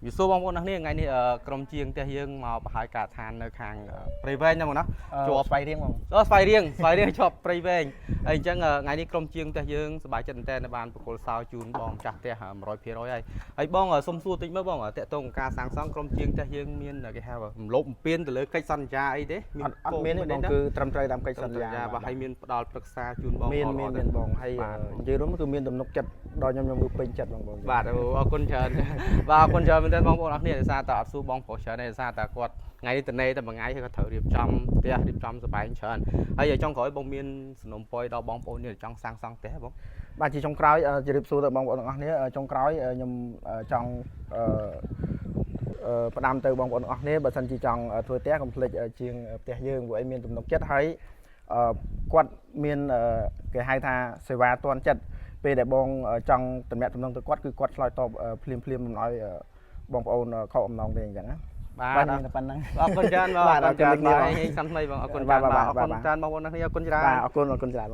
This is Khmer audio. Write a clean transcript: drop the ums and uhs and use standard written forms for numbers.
វាសួរបងប្អូននេះថ្ងៃនេះក្រុមជាងផ្ទះយើងមកបង្ហាញការឋាននៅខាងព្រៃវែងហ្នឹងបងណាជាប់ស្វ័យរៀងបងស្វ័យរៀងជាប់ព្រៃវែងហើយអញ្ចឹងថ្ងៃនេះក្រុមជាងផ្ទះយើងសប្បាយចិត្តមែនតើនៅបានបកគលសោជូនបងម្ចាស់ផ្ទះ 100% ហើយបងសុំសួរតិចមើលបងតើតើការសាងសង់ក្រុមជាងផ្ទះយើងមានគេហៅរំលោភបំពានទៅលើកិច្ចសន្យាអីទេអត់មានទេបងគឺត្រឹមត្រូវតាមកិច្ចសន្យាបាទហើយមានផ្ដល់ប្រឹក្សាជូនបងមានបងហើយនិយាយរួមគឺមានទំនុកចិត្តដល់ខ្ញុំគឺពេញចិត្តបងបាទអរគុណច្រើនបាទអរគុណច្រើនមែនតើបងប្អូនអរគ្នាដោយសារតែអត់សួរបងប្រុសច្រើនទេដោយសារតែគាត់ថ្ងៃនេះតនេតែមួយថ្ងៃគាត់ត្រូវរៀបចំផ្ទះរៀបចំសបែងច្រើនហើយចុងក្រោយបងមានសំណុំពរដល់បងប្អូននេះចង់សាងសង់ផ្ទះបងបាទជាចុងក្រោយជម្រាបសួរដល់បងប្អូនទាំងអស់គ្នាចុងក្រោយខ្ញុំចង់ផ្ដាំទៅបងប្អូនទាំងអស់គ្នាបើសិនជាចង់ធ្វើផ្ទះកុំភ្លេចជាងផ្ទះយើងព្រោះអីមានទំនុកចិត្តហើយគាត់មានគេហៅថាសេវាទាន់ចិត្តពេលដែលបងចង់តំណាក់តំណងទៅគាត់គឺគាត់ឆ្លើយតបភ្លាមមិនឲ្យបងប្អូនខកអំណងទេអញ្ចឹងណាបាទប៉ុណ្ណឹងអរគុណច្រើនបងអរគុណច្រើនបងហេងសំថ្មីបងអរគុណច្រើនបងអរគុណច្រើនបងប្អូនទាំងអស់គ្នាអរគុណច្រើនបាទអរគុណច្រើនបង